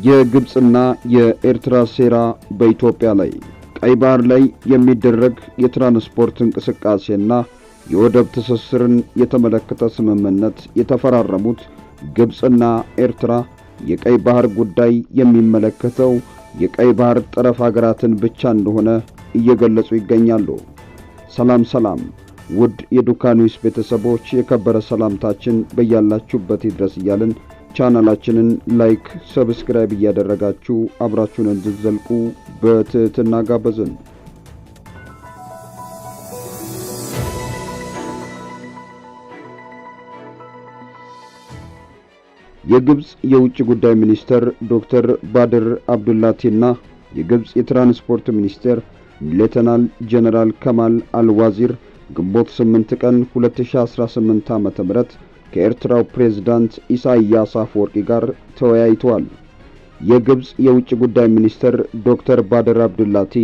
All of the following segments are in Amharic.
የግብጽና የኤርትራ ሴራ በኢትዮጵያ ላይ ቀይ ባህር ላይ የሚደረግ የትራንስፖርት እንቅስቃሴና የወደብ ትስስርን የተመለከተ ስምምነት የተፈራረሙት ግብጽና ኤርትራ የቀይ ባህር ጉዳይ የሚመለከተው የቀይ ባህር ጠረፍ ሀገራትን ብቻ እንደሆነ እየገለጹ ይገኛሉ። ሰላም ውድ የዱካ ኒውስ ቤተሰቦች የከበረ ሰላምታችን በያላችሁበት ይድረስ እያልን ቻናላችንን ላይክ፣ ሰብስክራይብ እያደረጋችሁ አብራችሁን እንድትዘልቁ በትህትና ጋበዝን። የግብጽ የውጭ ጉዳይ ሚኒስተር ዶክተር ባድር አብዱላቲና የግብጽ የትራንስፖርት ሚኒስተር ሌተናል ጀነራል ከማል አልዋዚር ግንቦት 8 ቀን 2018 ዓ.ም ከኤርትራው ፕሬዝዳንት ኢሳያስ አፈወርቂ ጋር ተወያይተዋል። የግብጽ የውጭ ጉዳይ ሚኒስተር ዶክተር ባድር አብዱላቲ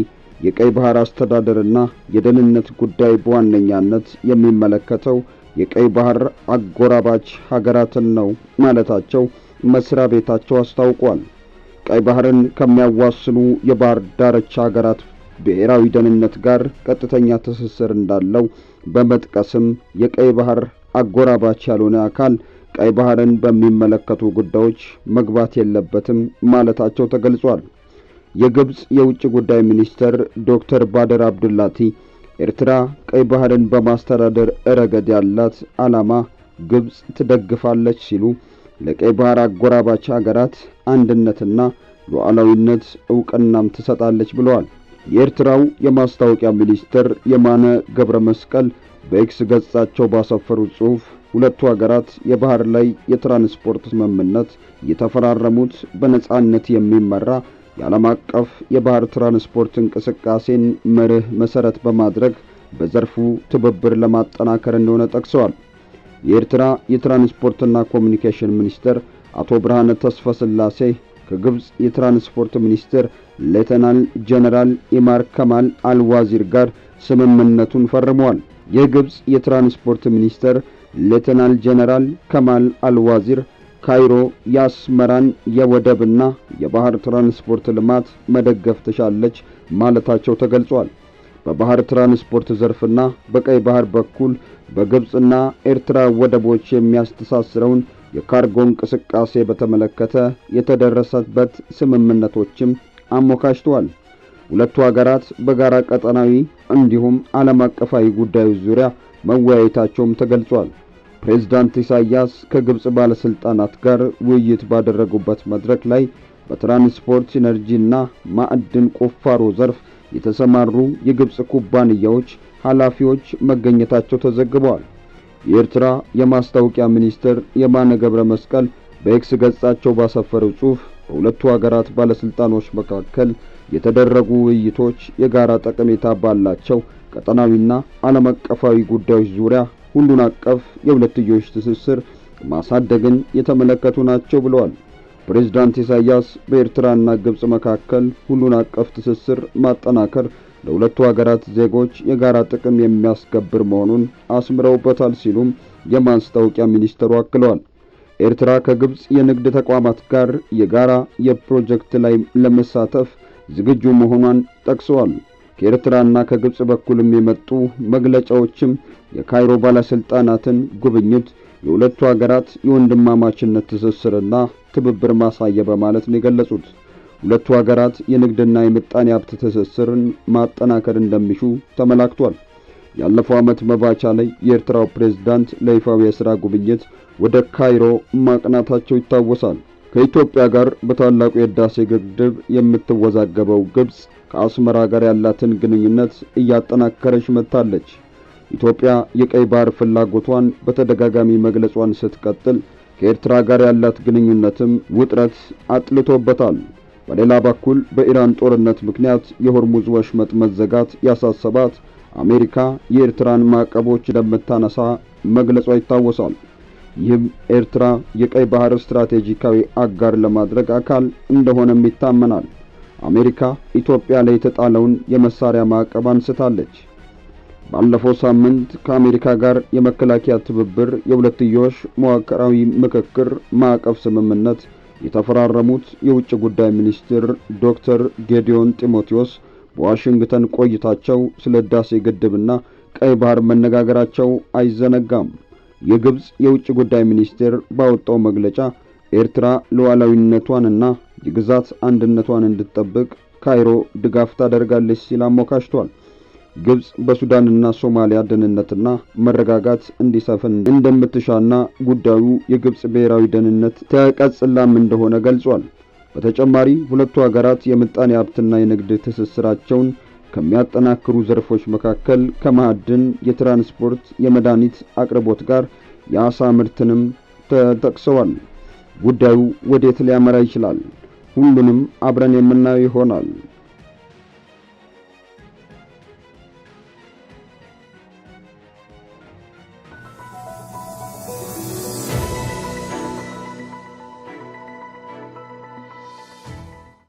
የቀይ ባህር አስተዳደርና የደህንነት ጉዳይ በዋነኛነት የሚመለከተው የቀይ ባህር አጎራባች ሀገራትን ነው ማለታቸው መስሪያ ቤታቸው አስታውቋል። ቀይ ባህርን ከሚያዋስኑ የባህር ዳርቻ ሀገራት ብሔራዊ ደህንነት ጋር ቀጥተኛ ትስስር እንዳለው በመጥቀስም የቀይ ባህር አጎራባች ያልሆነ አካል ቀይ ባህርን በሚመለከቱ ጉዳዮች መግባት የለበትም ማለታቸው ተገልጿል። የግብጽ የውጭ ጉዳይ ሚኒስተር ዶክተር ባድር አብዱላቲ ኤርትራ ቀይ ባህርን በማስተዳደር ረገድ ያላት ዓላማ ግብጽ ትደግፋለች ሲሉ ለቀይ ባህር አጎራባች ሀገራት አንድነትና ሉዓላዊነት ዕውቅናም ትሰጣለች ብለዋል። የኤርትራው የማስታወቂያ ሚኒስተር የማነ ገብረ መስቀል በኤክስ ገጻቸው ባሰፈሩት ጽሑፍ ሁለቱ ሀገራት የባህር ላይ የትራንስፖርት ስምምነት የተፈራረሙት በነጻነት የሚመራ የዓለም አቀፍ የባህር ትራንስፖርት እንቅስቃሴን መርህ መሰረት በማድረግ በዘርፉ ትብብር ለማጠናከር እንደሆነ ጠቅሰዋል። የኤርትራ የትራንስፖርትና ኮሙኒኬሽን ሚኒስተር አቶ ብርሃነ ተስፋስላሴ ከግብጽ የትራንስፖርት ሚኒስተር ሌተናል ጀነራል ኢማር ከማል አልዋዚር ጋር ስምምነቱን ፈርመዋል። የግብጽ የትራንስፖርት ሚኒስተር ሌተናል ጀነራል ከማል አልዋዚር ካይሮ የአስመራን የወደብና የባህር ትራንስፖርት ልማት መደገፍ ትሻለች ማለታቸው ተገልጿል። በባህር ትራንስፖርት ዘርፍና በቀይ ባህር በኩል በግብጽና ኤርትራ ወደቦች የሚያስተሳስረውን የካርጎ እንቅስቃሴ በተመለከተ የተደረሰበት ስምምነቶችም አሞካሽተዋል። ሁለቱ ሀገራት በጋራ ቀጠናዊ እንዲሁም ዓለም አቀፋዊ ጉዳዮች ዙሪያ መወያየታቸውም ተገልጿል። ፕሬዝዳንት ኢሳያስ ከግብጽ ባለስልጣናት ጋር ውይይት ባደረጉበት መድረክ ላይ በትራንስፖርት ኢነርጂና ማዕድን ቁፋሮ ዘርፍ የተሰማሩ የግብጽ ኩባንያዎች ኃላፊዎች መገኘታቸው ተዘግበዋል። የኤርትራ የማስታወቂያ ሚኒስተር የማነ ገብረ መስቀል በኤክስ ገጻቸው ባሰፈረው ጽሑፍ በሁለቱ ሀገራት ባለስልጣኖች መካከል የተደረጉ ውይይቶች የጋራ ጠቀሜታ ባላቸው ቀጠናዊና ዓለም አቀፋዊ ጉዳዮች ዙሪያ ሁሉን አቀፍ የሁለትዮሽ ትስስር ማሳደግን የተመለከቱ ናቸው ብለዋል። ፕሬዝዳንት ኢሳያስ በኤርትራና ግብጽ መካከል ሁሉን አቀፍ ትስስር ማጠናከር ለሁለቱ ሀገራት ዜጎች የጋራ ጥቅም የሚያስከብር መሆኑን አስምረውበታል ሲሉም የማስታወቂያ ሚኒስተሩ አክለዋል። ኤርትራ ከግብጽ የንግድ ተቋማት ጋር የጋራ የፕሮጀክት ላይ ለመሳተፍ ዝግጁ መሆኗን ጠቅሰዋል። ከኤርትራና ከግብጽ በኩልም የመጡ መግለጫዎችም የካይሮ ባለስልጣናትን ጉብኝት የሁለቱ ሀገራት የወንድማማችነት ትስስርና ትብብር ማሳያ በማለት ነው የገለጹት። ሁለቱ ሀገራት የንግድና የምጣኔ ሀብት ትስስርን ማጠናከር እንደሚሹ ተመላክቷል። ያለፈው ዓመት መባቻ ላይ የኤርትራው ፕሬዝዳንት ለይፋዊ የሥራ ጉብኝት ወደ ካይሮ ማቅናታቸው ይታወሳል። ከኢትዮጵያ ጋር በታላቁ የህዳሴ ግድብ የምትወዛገበው ግብጽ ከአስመራ ጋር ያላትን ግንኙነት እያጠናከረች መጥታለች። ኢትዮጵያ የቀይ ባህር ፍላጎቷን በተደጋጋሚ መግለጿን ስትቀጥል ከኤርትራ ጋር ያላት ግንኙነትም ውጥረት አጥልቶበታል። በሌላ በኩል በኢራን ጦርነት ምክንያት የሆርሙዝ ወሽመጥ መዘጋት ያሳሰባት አሜሪካ የኤርትራን ማዕቀቦች እንደምታነሳ መግለጿ ይታወሳል። ይህም ኤርትራ የቀይ ባህር ስትራቴጂካዊ አጋር ለማድረግ አካል እንደሆነም ይታመናል። አሜሪካ ኢትዮጵያ ላይ የተጣለውን የመሳሪያ ማዕቀብ አንስታለች። ባለፈው ሳምንት ከአሜሪካ ጋር የመከላከያ ትብብር የሁለትዮሽ መዋቅራዊ ምክክር ማዕቀፍ ስምምነት የተፈራረሙት የውጭ ጉዳይ ሚኒስትር ዶክተር ጌዲዮን ጢሞቴዎስ በዋሽንግተን ቆይታቸው ስለ ህዳሴ ግድብና ቀይ ባህር መነጋገራቸው አይዘነጋም። የግብጽ የውጭ ጉዳይ ሚኒስቴር ባወጣው መግለጫ ኤርትራ ሉዓላዊነቷንና የግዛት አንድነቷን እንድትጠብቅ ካይሮ ድጋፍ ታደርጋለች ሲል አሞካሽቷል። ግብጽ በሱዳንና ሶማሊያ ደህንነትና መረጋጋት እንዲሰፍን እንደምትሻና ጉዳዩ የግብጽ ብሔራዊ ደህንነት ተቀጽላም እንደሆነ ገልጿል። በተጨማሪ ሁለቱ ሀገራት የምጣኔ ሀብትና የንግድ ትስስራቸውን ከሚያጠናክሩ ዘርፎች መካከል ከማዕድን፣ የትራንስፖርት፣ የመድኃኒት አቅርቦት ጋር የአሳ ምርትንም ተጠቅሰዋል። ጉዳዩ ወዴት ሊያመራ ይችላል? ሁሉንም አብረን የምናየው ይሆናል።